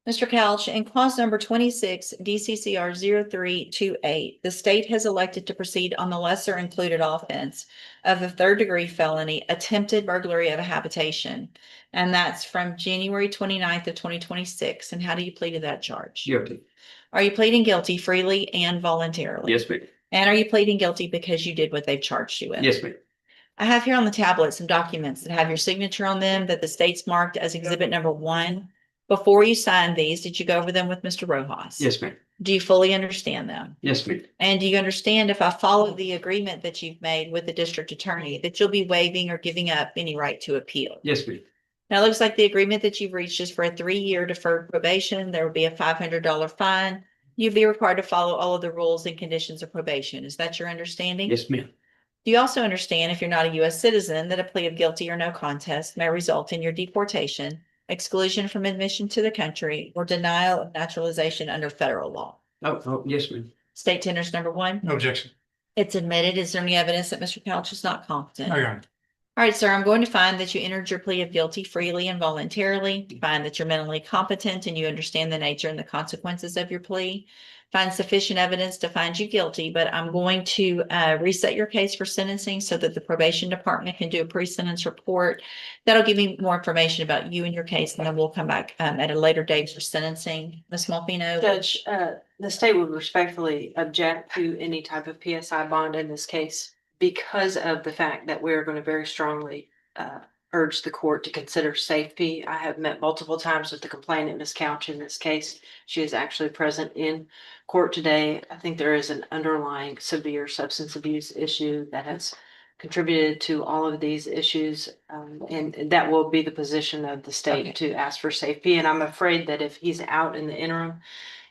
Mr. Couch, in clause number 26, DCCR 0328, the state has elected to proceed on the lesser included offense of a third-degree felony, attempted burglary of a habitation. And that's from January 29th of 2026. And how do you plead to that charge? Guilty. Are you pleading guilty freely and voluntarily? Yes, ma'am. And are you pleading guilty because you did what they've charged you with? Yes, ma'am. I have here on the tablet some documents that have your signature on them that the state's marked as exhibit number 1. Before you signed these, did you go over them with Mr. Rojas? Yes, ma'am. Do you fully understand them? Yes, ma'am. And do you understand if I follow the agreement that you've made with the district attorney, that you'll be waiving or giving up any right to appeal? Yes, ma'am. Now, it looks like the agreement that you've reached is for a 3-year deferred probation. There will be a $500 fine. You'd be required to follow all of the rules and conditions of probation. Is that your understanding? Yes, ma'am. Do you also understand, if you're not a U.S. citizen, that a plea of guilty or no contest may result in your deportation, exclusion from admission to the country, or denial of naturalization under federal law? Oh, yes, ma'am. State tenders number 1. No objection. It's admitted. Is there any evidence that Mr. Couch is not competent? No, Your Honor. All right, sir, I'm going to find that you entered your plea of guilty freely and voluntarily, find that you're mentally competent and you understand the nature and the consequences of your plea, find sufficient evidence to find you guilty, but I'm going to reset your case for sentencing so that the probation department can do a pre-sentence report. That'll give me more information about you and your case, and then we'll come back at a later date for sentencing. Ms. Malfino? Judge, the state would respectfully object to any type of PSI bond in this case because of the fact that we're going to very strongly urge the court to consider safety. I have met multiple times with the complainant, Ms. Couch, in this case. She is actually present in court today. I think there is an underlying severe substance abuse issue that has contributed to all of these issues. And that will be the position of the state to ask for safety. And I'm afraid that if he's out in the interim,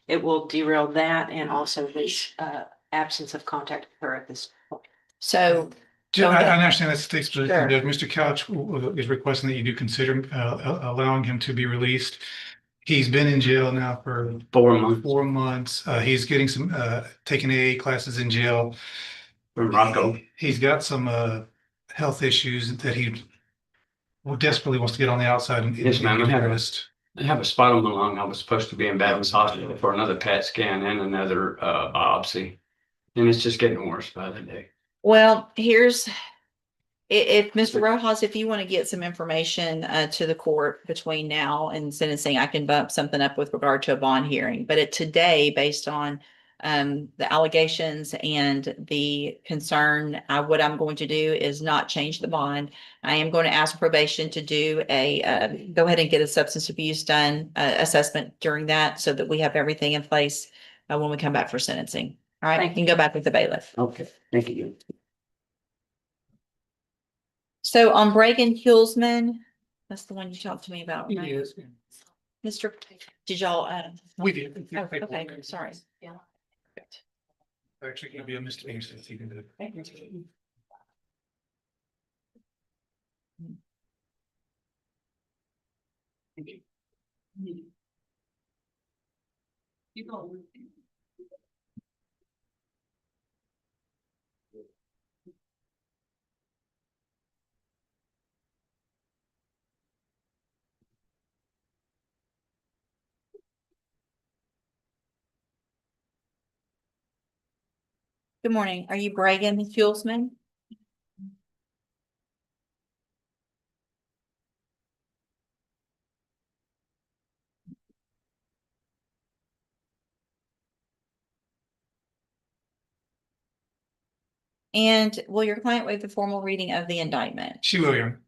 it will derail that and also this absence of contact with her at this point. So, I understand that's the state's position. Sure. Mr. Couch is requesting that you do consider allowing him to be released. He's been in jail now for 4 months. 4 months. He's getting some taking AA classes in jail. From Rocco. He's got some health issues that he desperately wants to get on the outside and Yes, ma'am. get addressed. I have a spot on my lung. I was supposed to be in Baptist Hospital for another CAT scan and another biopsy. And it's just getting worse by the day. well, here's, if Mr. Rojas, if you want to get some information to the court between now and sentencing, I can bump something up with regard to a bond hearing. But today, based on the allegations and the concern, what I'm going to do is not change the bond. I am going to ask probation to do go ahead and get a substance abuse assessment during that so that we have everything in place when we come back for sentencing. All right, you Thank can go back with the bailiff. Okay, thank you. So on Bregan Hulsman, that's the one you talked to me about, right? Yes. Mr. Did y'all, We did. oh, okay, sorry. Actually, it'll be a misdemeanor since he did it. Good morning. Are you Bregan Hulsman? And will your client waive the formal reading of the indictment? She will, Your Honor.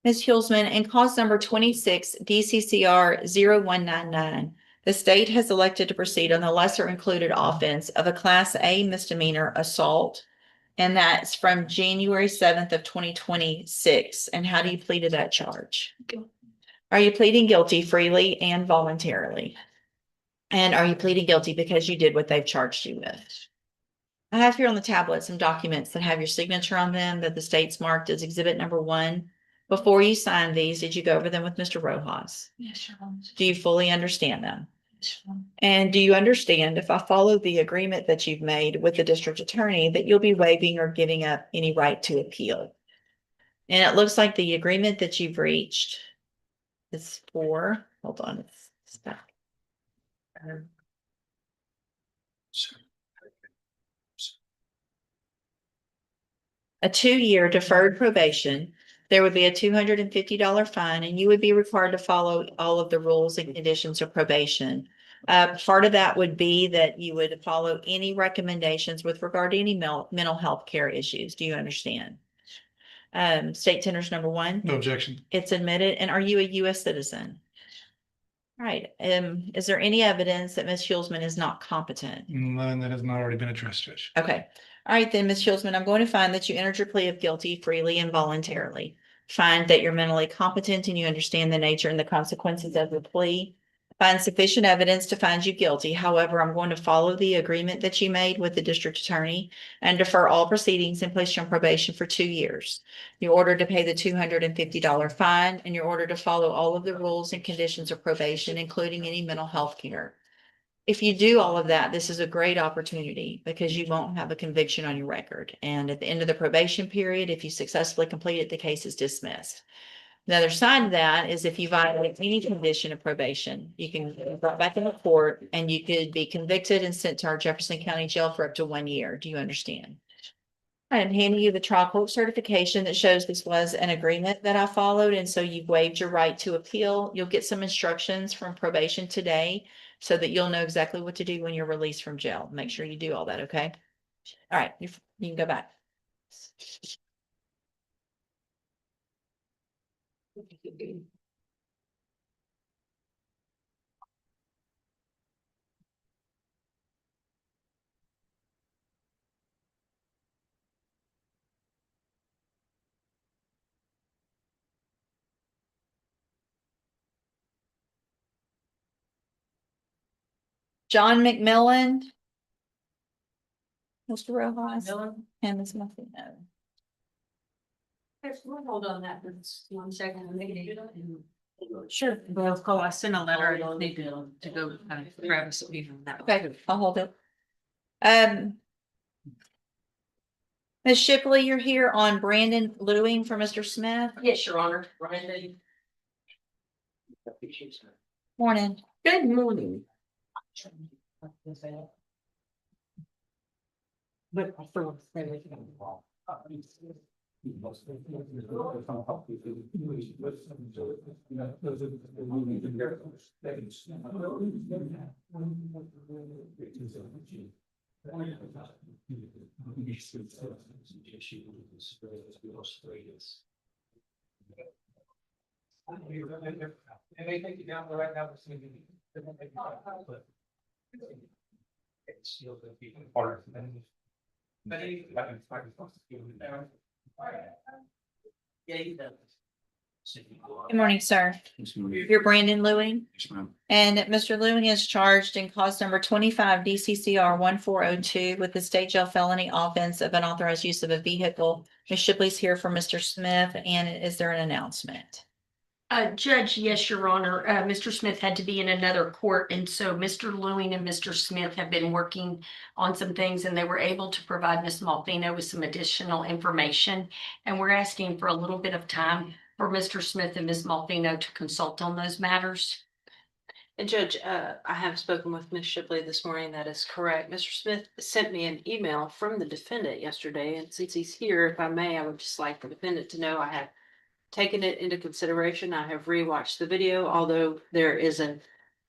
Ms. Hulsman, in cause number 26 DCCR 0199, the state has elected to proceed on the lesser included offense of a Class A misdemeanor assault. And that's from January 7th of 2026. And how do you plead to that charge? Are you pleading guilty freely and voluntarily? And are you pleading guilty because you did what they've charged you with? I have here on the tablet some documents that have your signature on them that the state's marked as exhibit number 1. Before you sign these, did you go over them with Mr. Rojas? Yes, Your Honor. Do you fully understand them? And do you understand if I follow the agreement that you've made with the district attorney that you'll be waiving or giving up any right to appeal? And it looks like the agreement that you've reached is for, hold on, it's back. A 2-year deferred probation. There would be a $250 fine, and you would be required to follow all of the rules and conditions of probation. Part of that would be that you would follow any recommendations with regard to any mental health care issues. Do you understand? State tenders number 1. No objection. It's admitted. And are you a U.S. citizen? All right. Is there any evidence that Ms. Hulsman is not competent? None that has not already been addressed, Judge. Okay. All right, then, Ms. Hulsman, I'm going to find that you entered your plea of guilty freely and voluntarily. Find that you're mentally competent and you understand the nature and the consequences of the plea. Find sufficient evidence to find you guilty. However, I'm going to follow the agreement that you made with the district attorney and defer all proceedings and place you on probation for 2 years. You're ordered to pay the $250 fine, and you're ordered to follow all of the rules and conditions of probation, including any mental health care. If you do all of that, this is a great opportunity because you won't have a conviction on your record. And at the end of the probation period, if you successfully complete it, the case is dismissed. The other side of that is if you violate any condition of probation, you can be brought back in the court and you could be convicted and sent to our Jefferson County Jail for up to 1 year. Do you understand? I'm handing you the trial court certification that shows this was an agreement that I followed, and so you've waived your right to appeal. You'll get some instructions from probation today so that you'll know exactly what to do when you're released from jail. Make sure you do all that, okay? All right, you can go back. John McMillan. Mr. Rojas and Ms. Muffino. Hold on that for 1 second. Sure. Well, call, I sent a letter, I need to go grab a speaker on that. Okay, I'll hold it. Ms. Shipley, you're here on Brandon Lewing for Mr. Smith. Yes, Your Honor. Brandon. Morning. Good morning. But I feel And they take you down the right now. It's still the people part. Good morning, sir. You're Brandon Lewing. And Mr. Lewing is charged in cause number 25 DCCR 1402 with the state jail felony offense of unauthorized use of a vehicle. Ms. Shipley's here for Mr. Smith, and is there an announcement? Judge, yes, Your Honor. Mr. Smith had to be in another court, and so Mr. Lewing and Mr. Smith have been working on some things, and they were able to provide Ms. Malfino with some additional information. And we're asking for a little bit of time for Mr. Smith and Ms. Malfino to consult on those matters. And Judge, I have spoken with Ms. Shipley this morning. That is correct. Mr. Smith sent me an email from the defendant yesterday, and since he's here, if I may, I would just like the defendant to know I have taken it into consideration. I have rewatched the video, although there is a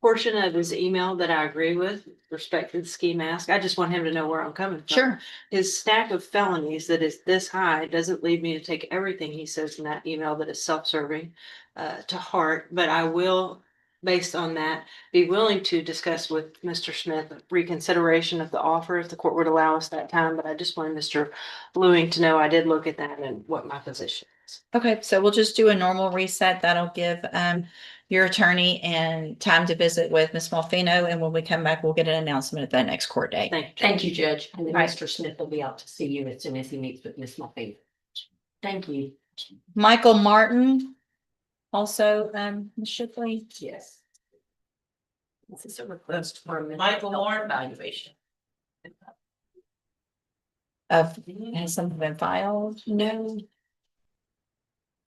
portion of his email that I agree with respect to the ski mask. I just want him to know where I'm coming from. Sure. His stack of felonies that is this high doesn't lead me to take everything he says in that email that is self-serving to heart, but I will, based on that, be willing to discuss with Mr. Smith reconsideration of the offer if the court would allow us that time. But I just wanted Mr. Lewing to know I did look at that and what my position is. Okay, so we'll just do a normal reset. That'll give your attorney and time to visit with Ms. Malfino, and when we come back, we'll get an announcement at that next court date. Thank you, Judge. And then Right. Mr. Smith will be out to see you as soon as he meets with Ms. Muffin. Thank you. Michael Martin, also, Ms. Shipley. Yes. This is a request for a Michael Moore. evaluation. Has something been filed? No,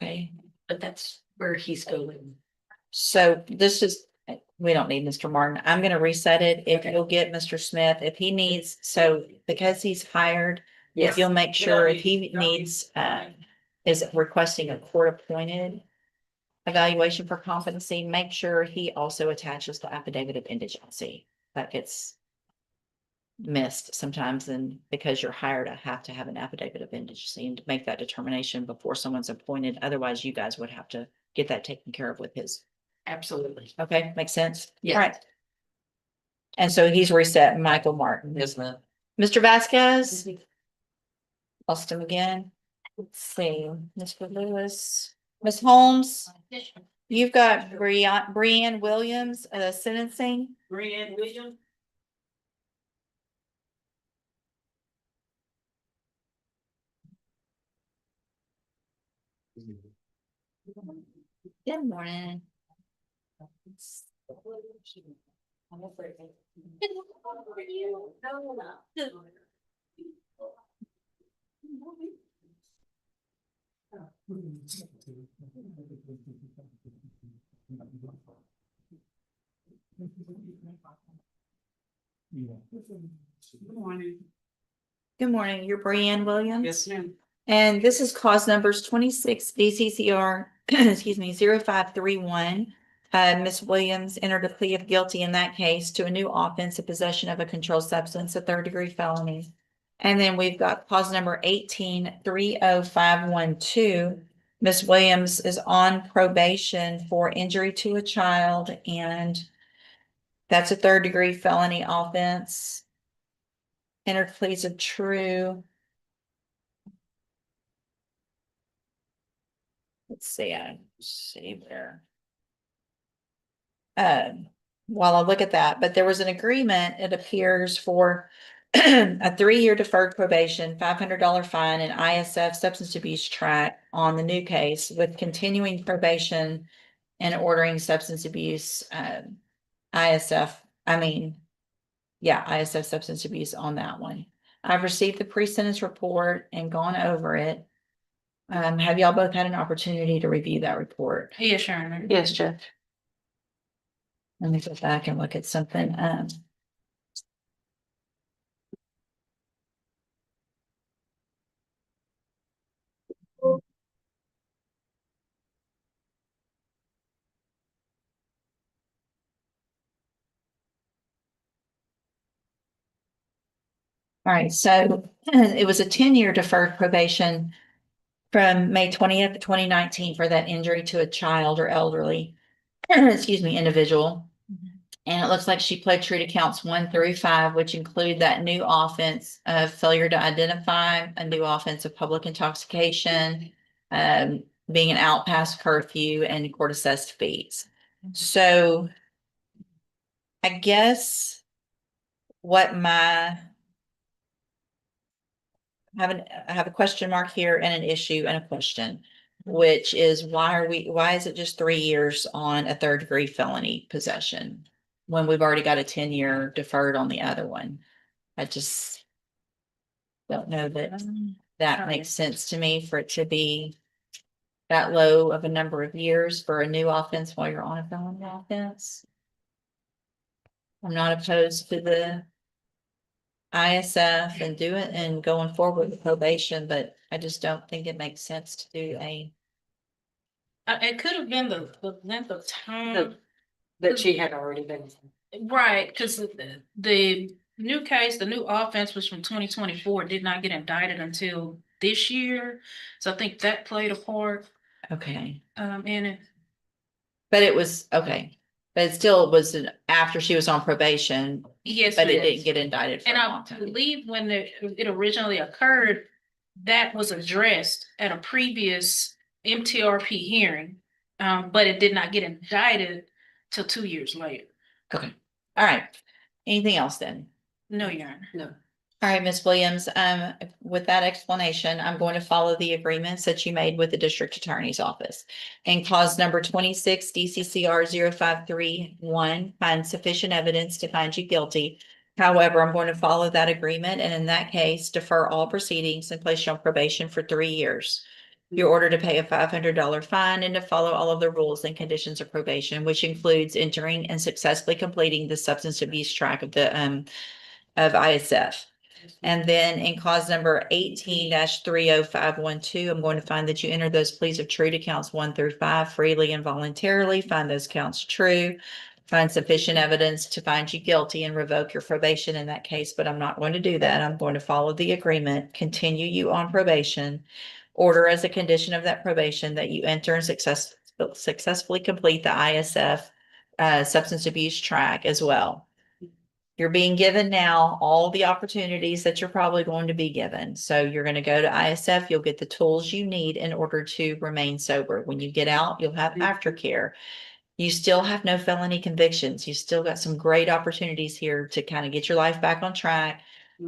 Okay, but that's where he's going. so this is, we don't need Mr. Martin. I'm gonna reset it. If you'll get Mr. Smith, if he needs, so because he's hired, if Yes. you'll make sure if he needs, is requesting a court appointed evaluation for competency, make sure he also attaches the affidavit of indigency. That gets missed sometimes, and because you're hired, I have to have an affidavit of indigency and to make that determination before someone's appointed. Otherwise, you guys would have to get that taken care of with his. Absolutely. Okay, makes sense? Yes. All right. And so he's reset Michael Martin. Yes, ma'am. Mr. Vasquez? Lost him again. Let's see, Mr. Lewis, Ms. Holmes, you've got Brianne Williams, sentencing. Brianne Williams. Good morning. Good morning, you're Brianne Williams? Yes, ma'am. And this is cause numbers 26 DCCR, excuse me, 0531. Ms. Williams entered a plea of guilty in that case to a new offense of possession of a controlled substance, a third-degree felony. And then we've got cause number 1830512. Ms. Williams is on probation for injury to a child, and that's a third-degree felony offense. Entered pleas of true. Let's see, I see where. While I look at that, but there was an agreement, it appears, for a 3-year deferred probation, $500 fine, and ISF substance abuse track on the new case with continuing probation and ordering substance abuse, ISF substance abuse on that one. I've received the pre-sentence report and gone over it. Have y'all both had an opportunity to review that report? Yes, Your Honor. Yes, Judge. Let me go back and look at something. All right, so it was a 10-year deferred probation from May 20th, 2019 for that injury to a child or elderly, excuse me, individual. And it looks like she pled true to counts 1 through 5, which include that new offense of failure to identify, a new offense of public intoxication, being an out past curfew, and court assessed fees. So I guess what I have a question mark here and an issue and a question, which is why is it just 3 years on a third degree felony possession when we've already got a 10-year deferred on the other one? I just don't know that makes sense to me for it to be that low of a number of years for a new offense while you're on a felony offense. I'm not opposed to the ISF and do it and going forward with probation, but I just don't think it makes sense to do It could have been the length of time, That she had already been. right, because the new case, the new offense was from 2024, did not get indicted until this year. So I think that played a part okay. in it. But it was, okay, but it still was after she was on probation, Yes, but it ma'am. didn't get indicted for And a I long time. believe when it originally occurred, that was addressed at a previous MTRP hearing, but it did not get indicted till 2 years later. Okay, all right. Anything else then? No, Your Honor. No. All right, Ms. Williams, with that explanation, I'm going to follow the agreements that you made with the district attorney's office. And cause number 26 DCCR 0531, find sufficient evidence to find you guilty. However, I'm going to follow that agreement and in that case, defer all proceedings and place you on probation for 3 years. You're ordered to pay a $500 fine and to follow all of the rules and conditions of probation, which includes entering and successfully completing the substance abuse track of the of ISF. And then in cause number 18-30512, I'm going to find that you enter those pleas of true to counts 1 through 5 freely and voluntarily, find those counts true, find sufficient evidence to find you guilty and revoke your probation in that case, but I'm not going to do that. I'm going to follow the agreement, continue you on probation, order as a condition of that probation that you enter and successfully complete the ISF substance abuse track as well. You're being given now all the opportunities that you're probably going to be given. So you're going to go to ISF, you'll get the tools you need in order to remain sober. When you get out, you'll have aftercare. You still have no felony convictions. You still got some great opportunities here to kind of get your life back on track,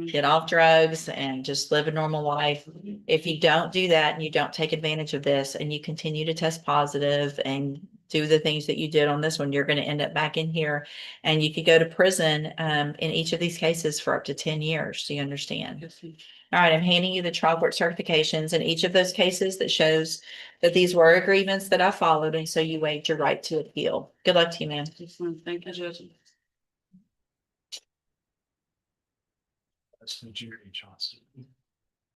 get off drugs and just live a normal life. If you don't do that and you don't take advantage of this and you continue to test positive and do the things that you did on this one, you're going to end up back in here and you could go to prison in each of these cases for up to 10 years. Do you understand? All right, I'm handing you the trial court certifications in each of those cases that shows that these were agreements that I followed, and so you waived your right to appeal. Good luck to you, ma'am. Thank you, Judge. That's the Jerry Johnson.